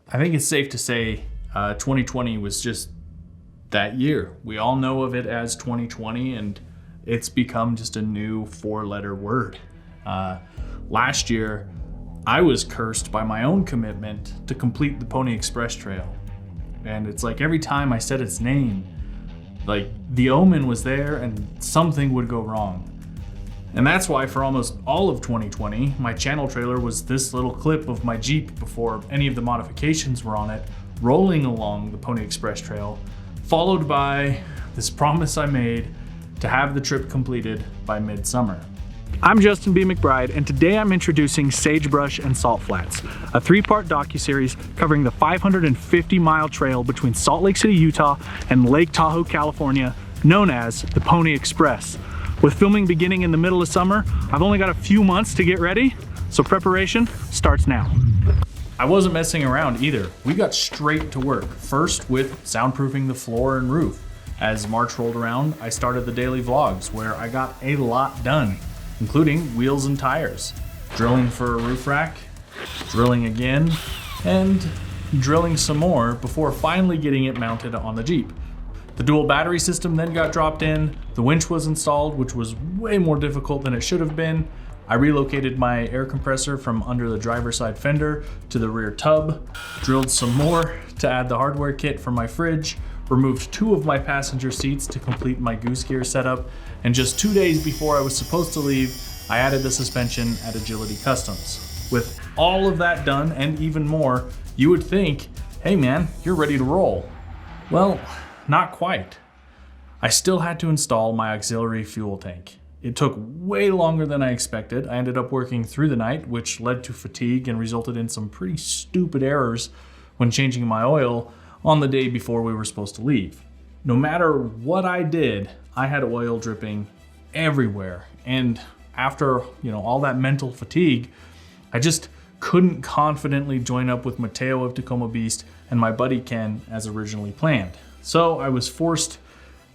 I think it's safe to say 2020 was just that year. We all know of it as 2020, and it's become just a new 4-letter word. Last year, I was cursed by my own commitment to complete the Pony Express Trail. And it's like every time I said its name, like the omen was there and something would go wrong. And that's why for almost all of 2020, my channel trailer was this little clip of my Jeep before any of the modifications were on it, rolling along the Pony Express Trail, followed by this promise I made to have the trip completed by midsummer. I'm Justin B. McBride, and today I'm introducing Sagebrush and Salt Flats, a 3-part docuseries covering the 550-mile trail between Salt Lake City, Utah and Lake Tahoe, California, known as the Pony Express. With filming beginning in the middle of summer, I've only got a few months to get ready, so preparation starts now. I wasn't messing around either. We got straight to work, first with soundproofing the floor and roof. As March rolled around, I started the daily vlogs where I got a lot done, including wheels and tires, drilling for a roof rack, drilling again, and drilling some more before finally getting it mounted on the Jeep. The dual battery system then got dropped in, the winch was installed, which was way more difficult than it should have been. I relocated my air compressor from under the driver's side fender to the rear tub, drilled some more to add the hardware kit for my fridge, removed 2 of my passenger seats to complete my goose gear setup, and just 2 days before I was supposed to leave, I added the suspension at Agility Customs. With all of that done and even more, you would think, hey man, you're ready to roll. Well, not quite. I still had to install my auxiliary fuel tank. It took way longer than I expected. I ended up working through the night, which led to fatigue and resulted in some pretty stupid errors when changing my oil on the day before we were supposed to leave. No matter what I did, I had oil dripping everywhere. And after, all that mental fatigue, I just couldn't confidently join up with Mateo of Tacoma Beast and my buddy Ken as originally planned. So I was forced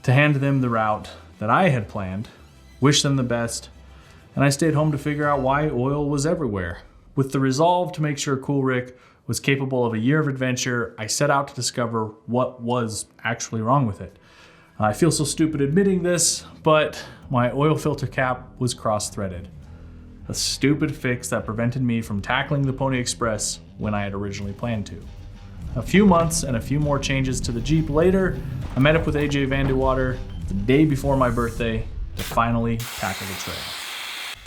to hand them the route that I had planned, wish them the best, and I stayed home to figure out why oil was everywhere. With the resolve to make sure Cool Rick was capable of a year of adventure, I set out to discover what was actually wrong with it. I feel so stupid admitting this, but my oil filter cap was cross-threaded. A stupid fix that prevented me from tackling the Pony Express when I had originally planned to. A few months and a few more changes to the Jeep later, I met up with AJ Vandewater the day before my birthday to finally tackle the trail.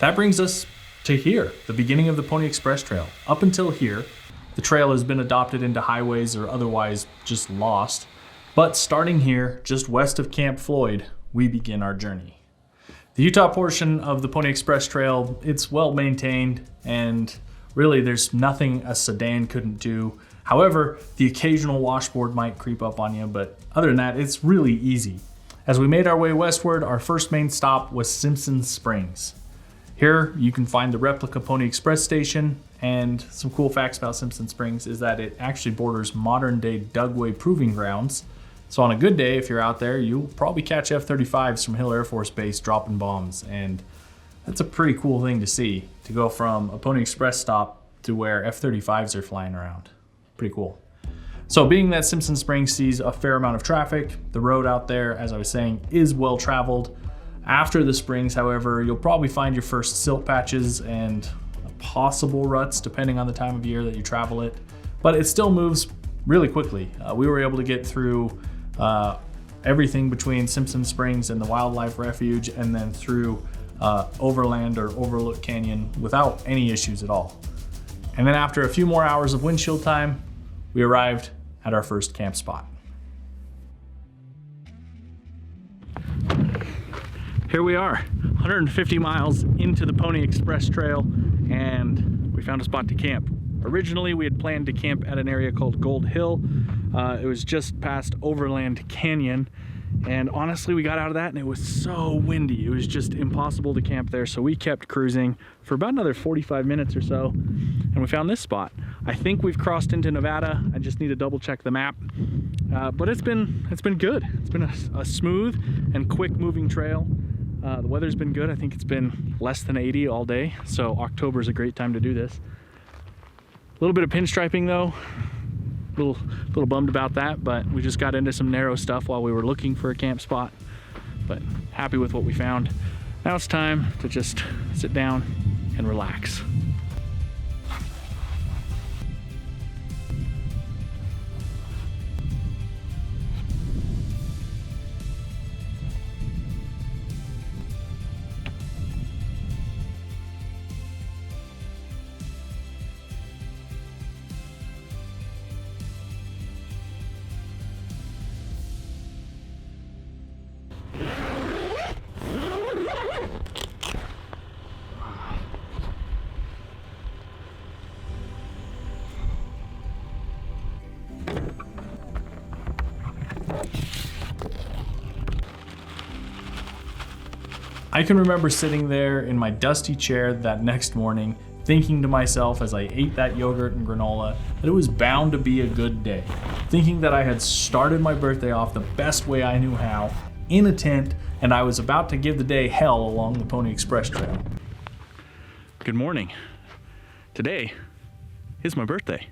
That brings us to here, the beginning of the Pony Express Trail. Up until here, the trail has been adopted into highways or otherwise just lost. But starting here, just west of Camp Floyd, we begin our journey. The Utah portion of the Pony Express Trail, it's well maintained, and really there's nothing a sedan couldn't do. However, the occasional washboard might creep up on you, but other than that, it's really easy. As we made our way westward, our first main stop was Simpson Springs. Here, you can find the replica Pony Express station, and some cool facts about Simpson Springs is that it actually borders modern-day Dugway Proving Grounds. So on a good day, if you're out there, you'll probably catch F-35s from Hill Air Force Base dropping bombs, and that's a pretty cool thing to see, to go from a Pony Express stop to where F-35s are flying around. Pretty cool. So being that Simpson Springs sees a fair amount of traffic, the road out there, as I was saying, is well traveled. After the springs, however, you'll probably find your first silt patches and possible ruts, depending on the time of year that you travel it. But it still moves really quickly. We were able to get through everything between Simpson Springs and the Wildlife Refuge, and then through Overland or Overlook Canyon without any issues at all. And then after a few more hours of windshield time, we arrived at our first camp spot. Here we are, 150 miles into the Pony Express Trail, and we found a spot to camp. Originally, we had planned to camp at an area called Gold Hill. It was just past Overland Canyon, and honestly, we got out of that and it was so windy. It was just impossible to camp there, so we kept cruising for about another 45 minutes or so, and we found this spot. I think we've crossed into Nevada. I just need to double check the map, but it's been good. It's been a smooth and quick moving trail. The weather's been good. I think it's been less than 80 all day, so October is a great time to do this. A little bit of pinstriping though. little bummed about that, but we just got into some narrow stuff while we were looking for a camp spot, but happy with what we found. Now it's time to just sit down and relax. I can remember sitting there in my dusty chair that next morning, thinking to myself as I ate that yogurt and granola that it was bound to be a good day. Thinking that I had started my birthday off the best way I knew how, in a tent, and I was about to give the day hell along the Pony Express Trail. Good morning. Today is my birthday,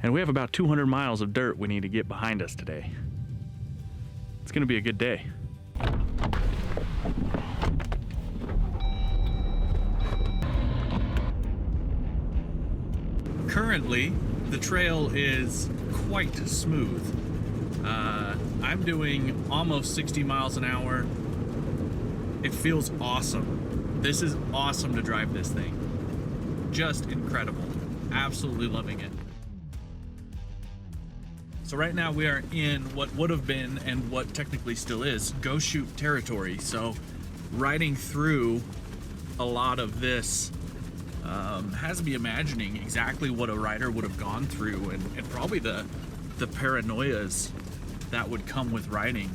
and we have about 200 miles of dirt we need to get behind us today. It's gonna be a good day. Currently, the trail is quite smooth. I'm doing almost 60 miles an hour. It feels awesome. This is awesome to drive this thing. Just incredible. Absolutely loving it. So right now we are in what would have been and what technically still is go shoot territory. So riding through a lot of this has me imagining exactly what a rider would have gone through and probably the paranoias that would come with riding.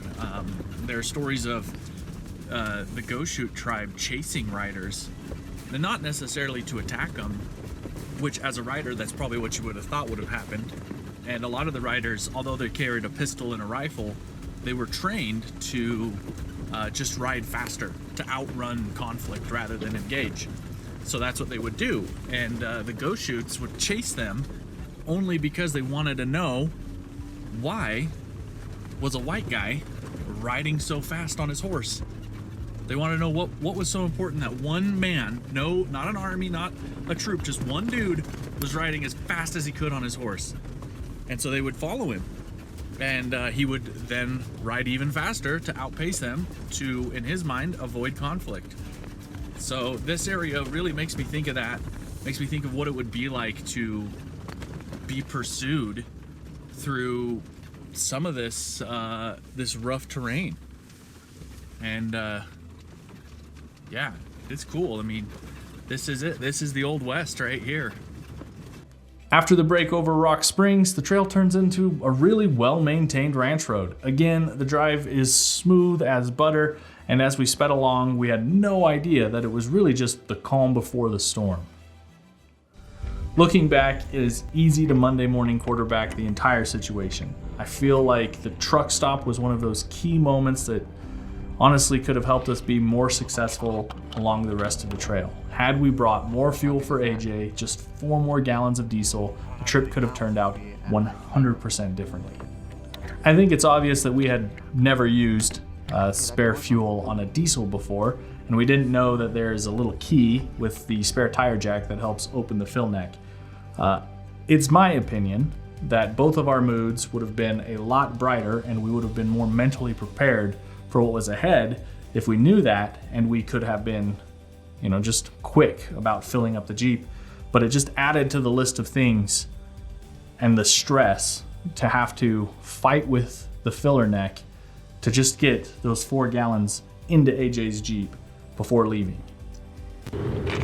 There are stories of the Go Shoot tribe chasing riders, and not necessarily to attack them, which as a rider, that's probably what you would have thought would have happened. And a lot of the riders, although they carried a pistol and a rifle, they were trained to just ride faster, to outrun conflict rather than engage. So that's what they would do. And the Go Shoots would chase them only because they wanted to know why was a white guy riding so fast on his horse. They want to know what was so important that one man, no, not an army, not a troop, just one dude was riding as fast as he could on his horse. And so they would follow him. And he would then ride even faster to outpace them to, in his mind, avoid conflict. So this area really makes me think of that, makes me think of what it would be like to be pursued through some of this this rough terrain. And yeah, it's cool. I mean, this is it. This is the Old West right here. After the break over Rock Springs, the trail turns into a really well-maintained ranch road. Again, the drive is smooth as butter, and as we sped along, we had no idea that it was really just the calm before the storm. Looking back, it is easy to Monday morning quarterback the entire situation. I feel like the truck stop was one of those key moments that honestly could have helped us be more successful along the rest of the trail. Had we brought more fuel for AJ, just 4 more gallons of diesel, the trip could have turned out 100% differently. I think it's obvious that we had never used spare fuel on a diesel before, and we didn't know that there's a little key with the spare tire jack that helps open the fill neck. It's my opinion that both of our moods would have been a lot brighter and we would have been more mentally prepared for what was ahead if we knew that, and we could have been, just quick about filling up the Jeep. But it just added to the list of things and the stress to have to fight with the filler neck to just get those 4 gallons into AJ's Jeep before leaving.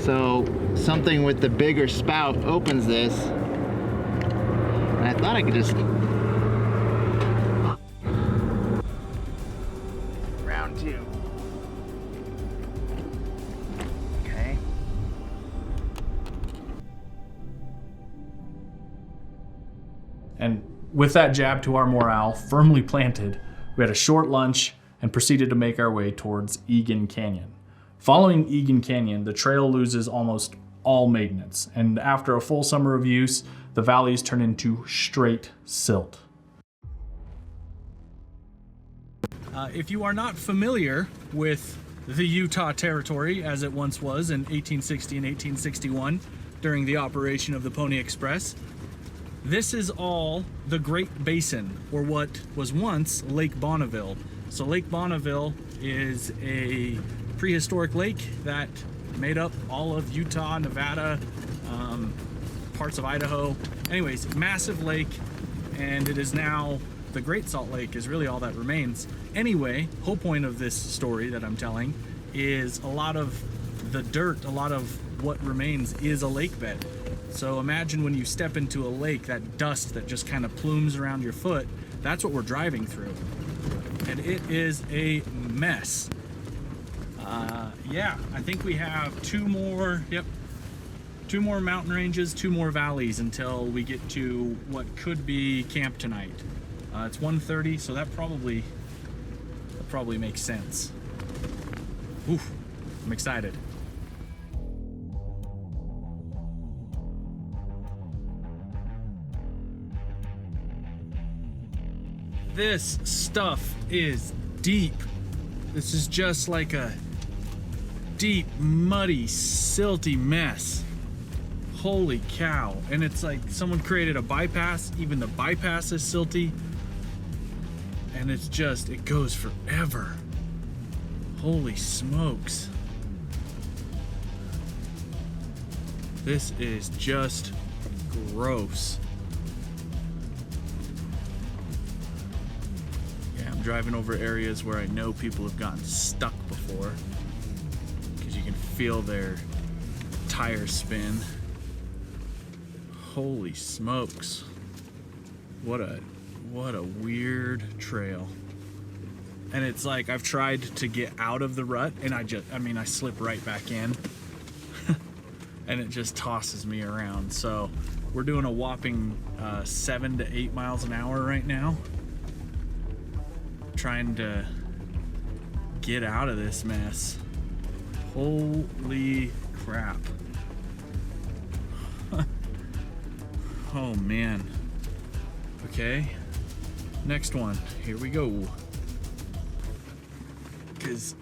So something with the bigger spout opens this, and I thought I could just round 2. Okay. And with that jab to our morale firmly planted, we had a short lunch and proceeded to make our way towards Egan Canyon. Following Egan Canyon, the trail loses almost all maintenance, and after a full summer of use, the valleys turn into straight silt. If you are not familiar with the Utah Territory as it once was in 1860 and 1861 during the operation of the Pony Express, this is all the Great Basin, or what was once Lake Bonneville. So Lake Bonneville is a prehistoric lake that made up all of Utah, Nevada, parts of Idaho. Anyways, massive lake, and it is now the Great Salt Lake is really all that remains. Anyway, whole point of this story that I'm telling is a lot of the dirt, a lot of what remains is a lake bed. So imagine when you step into a lake, that dust that just kind of plumes around your foot, that's what we're driving through. And it is a mess. Yeah, I think we have two more mountain ranges, 2 more valleys until we get to what could be camp tonight. It's 1:30, so that probably makes sense. Oof, I'm excited. This stuff is deep. This is just like a deep, muddy, silty mess. Holy cow. And it's like someone created a bypass. Even the bypass is silty. And it's just, it goes forever. Holy smokes. This is just gross. Yeah, I'm driving over areas where I know people have gotten stuck before, because you can feel their tires spin. Holy smokes. What a weird trail. And it's like I've tried to get out of the rut and I slip right back in. And it just tosses me around. So we're doing a whopping 7 to 8 miles an hour right now, trying to get out of this mess. Holy crap. Oh man. Okay, next one, here we go. Because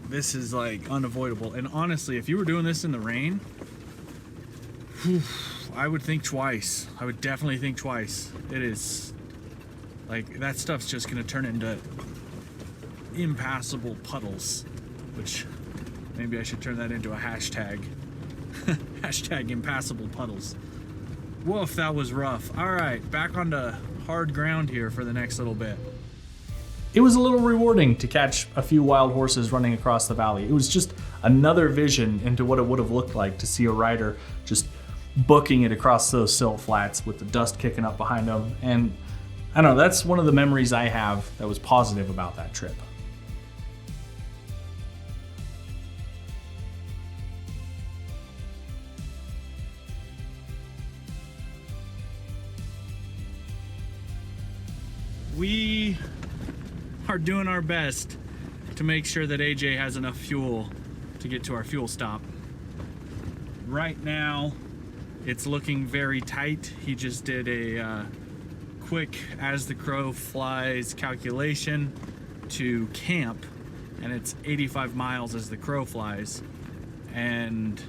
this is like unavoidable. And honestly, if you were doing this in the rain, I would think twice. I would definitely think twice. It is like, that stuff's just gonna turn into impassable puddles, which maybe I should turn that into a hashtag. Hashtag impassable puddles. Woof, that was rough. All right, back onto hard ground here for the next little bit. It was a little rewarding to catch a few wild horses running across the valley. It was just another vision into what it would have looked like to see a rider just booking it across those silt flats with the dust kicking up behind them. And I don't know, that's one of the memories I have that was positive about that trip. We are doing our best to make sure that AJ has enough fuel to get to our fuel stop. Right now, it's looking very tight. He just did a quick as the crow flies calculation to camp, and it's 85 miles as the crow flies, and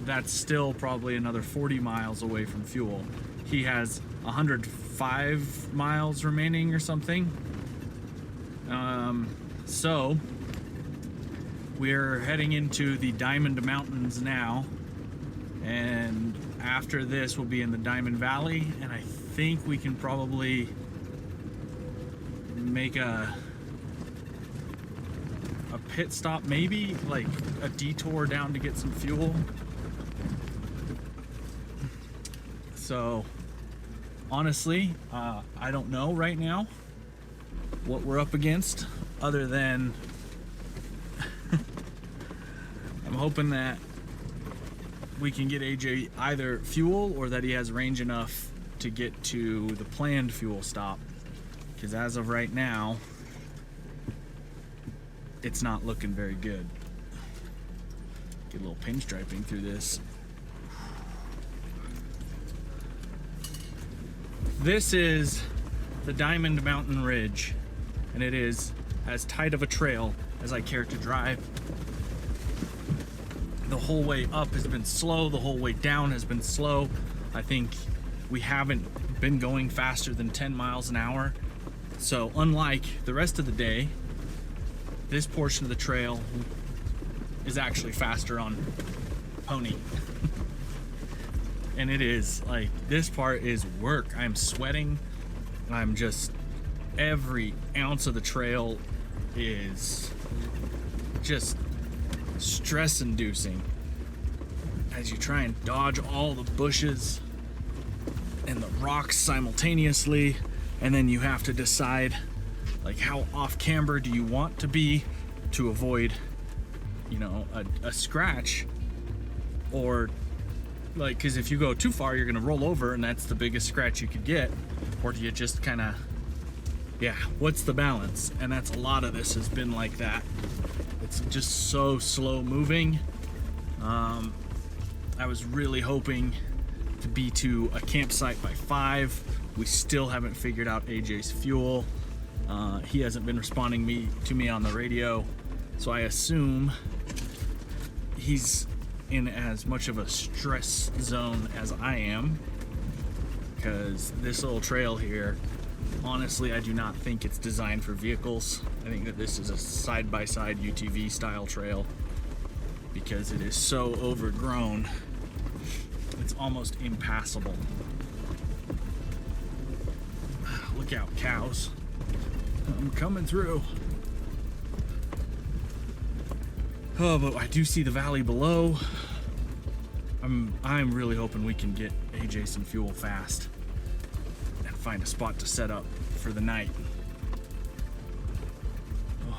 that's still probably another 40 miles away from fuel. He has 105 miles remaining or something. So we're heading into the Diamond Mountains now, and after this we'll be in the Diamond Valley, and I think we can probably make a pit stop, maybe like a detour down to get some fuel. So honestly, I don't know right now what we're up against, other than I'm hoping that we can get AJ either fuel or that he has range enough to get to the planned fuel stop, because as of right now it's not looking very good. Get a little pinstriping through this. This is the Diamond Mountain Ridge, and it is as tight of a trail as I care to drive. The whole way up has been slow, the whole way down has been slow. I think we haven't been going faster than 10 miles an hour. So unlike the rest of the day, this portion of the trail is actually faster on pony. And it is like, this part is work. I'm sweating. I'm just, every ounce of the trail is just stress inducing as you try and dodge all the bushes and the rocks simultaneously, and then you have to decide like how off camber do you want to be to avoid, you know, a scratch, or like, because if you go too far you're gonna roll over and that's the biggest scratch you could get, or do you just kind of, yeah, what's the balance? And that's, a lot of this has been like that. It's just so slow moving. I was really hoping to be to a campsite by 5. We still haven't figured out AJ's fuel. He hasn't been responding to me on the radio, so I assume he's in as much of a stress zone as I am, because this little trail here, honestly, I do not think it's designed for vehicles. I think that this is a side-by-side UTV style trail because it is so overgrown. It's almost impassable. Look out, cows. I'm coming through. Oh, but I do see the valley below. I'm really hoping we can get AJ some fuel fast and find a spot to set up for the night. Oh.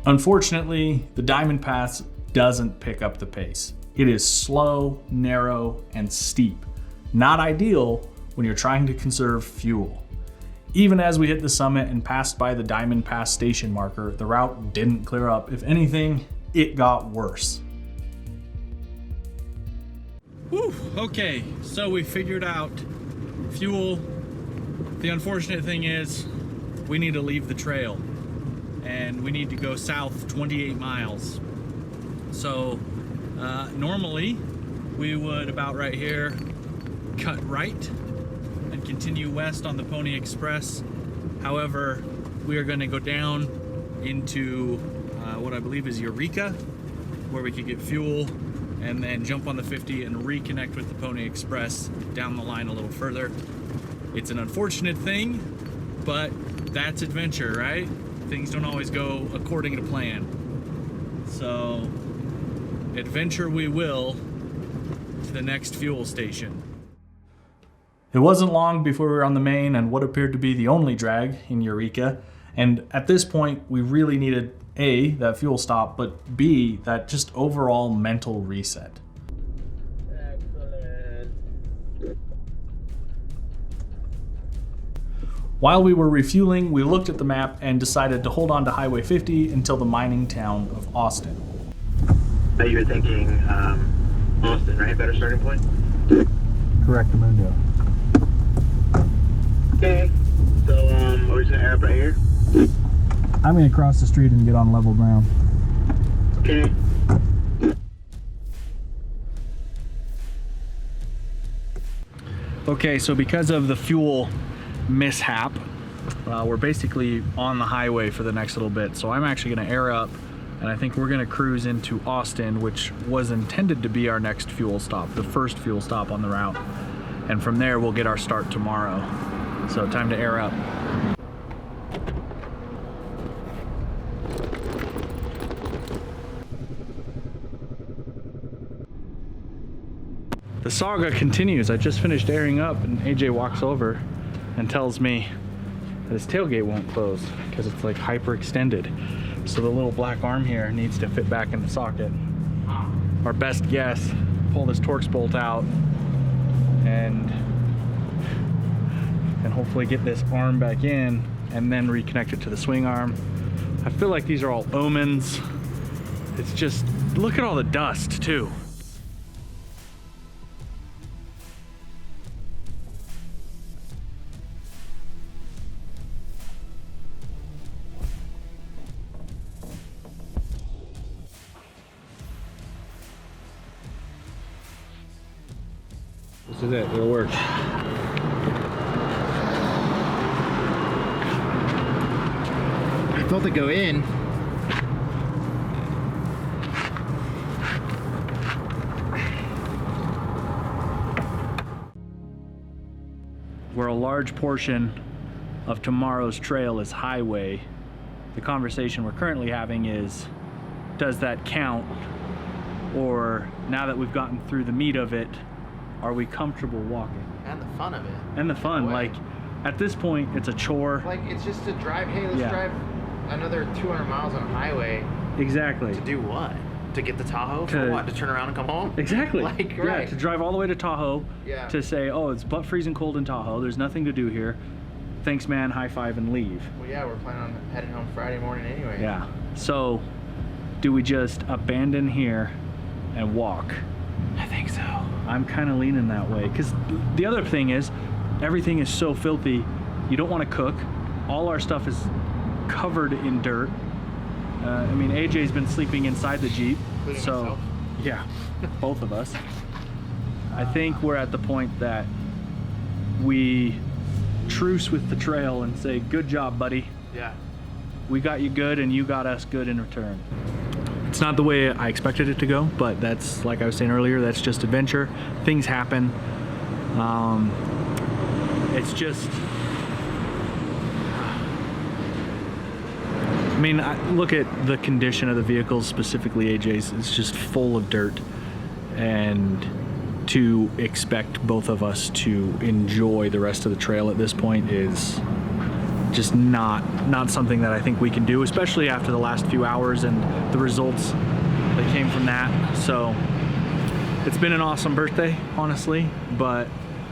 Unfortunately, the Diamond Pass doesn't pick up the pace. It is slow, narrow, and steep. Not ideal when you're trying to conserve fuel. Even as we hit the summit and passed by the Diamond Pass station marker, the route didn't clear up. If anything, it got worse. Whew, okay, so we figured out fuel. The unfortunate thing is we need to leave the trail and we need to go south 28 miles. So normally we would, about right here, cut right and continue west on the Pony Express. However, we are going to go down into what I believe is Eureka, where we could get fuel and then jump on the 50 and reconnect with the Pony Express down the line a little further. It's an unfortunate thing, but that's adventure, right? Things don't always go according to plan. So, adventure we will to the next fuel station. It wasn't long before we were on the main and what appeared to be the only drag in Eureka. And at this point, we really needed A, that fuel stop, but B, that just overall mental reset. Excellent. While we were refueling, we looked at the map and decided to hold on to Highway 50 until the mining town of Austin. You were thinking Austin, right? Better starting point? Correct, Mundo. Okay, so we're just gonna air up right here. I'm gonna cross the street and get on level ground. Okay. Okay, so because of the fuel mishap, we're basically on the highway for the next little bit. So I'm actually gonna air up, and I think we're gonna cruise into Austin, which was intended to be our next fuel stop, the first fuel stop on the route. And from there, we'll get our start tomorrow. So time to air up. The saga continues. I just finished airing up and AJ walks over and tells me that his tailgate won't close because it's like hyperextended. So the little black arm here needs to fit back in the socket. Our best guess, pull this Torx bolt out and hopefully get this arm back in and then reconnect it to the swing arm. I feel like these are all omens. It's just, look at all the dust too. This is it. It'll work. I felt it go in. Where a large portion of tomorrow's trail is highway, the conversation we're currently having is, does that count? Or now that we've gotten through the meat of it, are we comfortable walking? And the fun of it. And the fun, like at this point, it's a chore. Like it's just to drive, hey, let's drive another 200 miles on a highway. Exactly. To do what? To get the Tahoe? For what? To turn around and come home? Exactly. Like, yeah, right. to drive all the way to Tahoe, to say, oh, it's butt freezing cold in Tahoe, there's nothing to do here. Thanks, man, high five and leave. Well, yeah, we're planning on heading home Friday morning anyway. Yeah. So, do we just abandon here and walk? I think so. I'm kind of leaning that way. Because the other thing is, everything is so filthy, you don't want to cook. All our stuff is covered in dirt. I mean, AJ's been sleeping inside the Jeep. Including so, myself. yeah, both of us. I think we're at the point that we truce with the trail and say, good job, buddy. Yeah. We got you good and you got us good in return. It's not the way I expected it to go, but that's, like I was saying earlier, that's just adventure. Things happen. It's just, I mean, look at the condition of the vehicles, specifically AJ's. It's just full of dirt, and to expect both of us to enjoy the rest of the trail at this point is just not something that I think we can do, especially after the last few hours and the results that came from that. So it's been an awesome birthday, honestly, but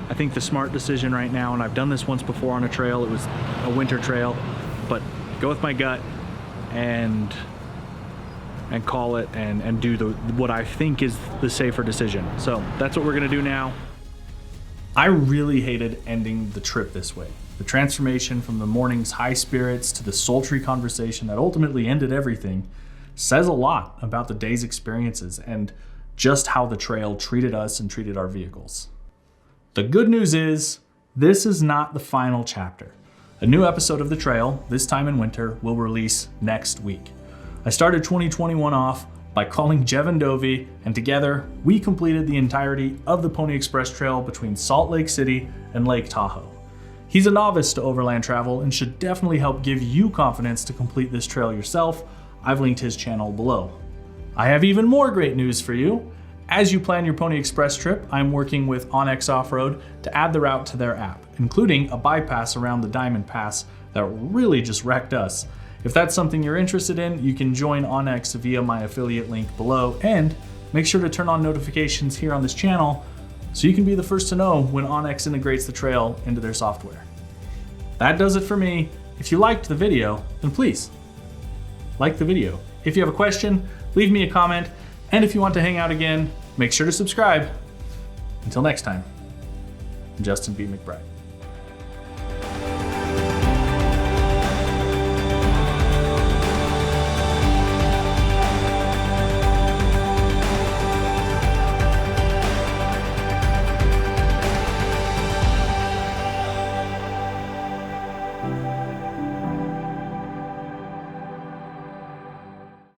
I think the smart decision right now, and I've done this once before on a trail, it was a winter trail, but go with my gut and call it and do what I think is the safer decision. So that's what we're gonna do now. I really hated ending the trip this way. The transformation from the morning's high spirits to the sultry conversation that ultimately ended everything says a lot about the day's experiences and just how the trail treated us and treated our vehicles. The good news is, this is not the final chapter. A new episode of The Trail, this time in winter, will release next week. I started 2021 off by calling Jevin Dovey, and together we completed the entirety of the Pony Express Trail between Salt Lake City and Lake Tahoe. He's a novice to overland travel and should definitely help give you confidence to complete this trail yourself. I've linked his channel below. I have even more great news for you. As you plan your Pony Express trip, I'm working with Onyx Off-Road to add the route to their app, including a bypass around the Diamond Pass that really just wrecked us. If that's something you're interested in, you can join Onyx via my affiliate link below, and make sure to turn on notifications here on this channel so you can be the first to know when Onyx integrates the trail into their software. That does it for me. If you liked the video, then please like the video. If you have a question, leave me a comment. And if you want to hang out again, make sure to subscribe. Until next time, I'm Justin B. McBride.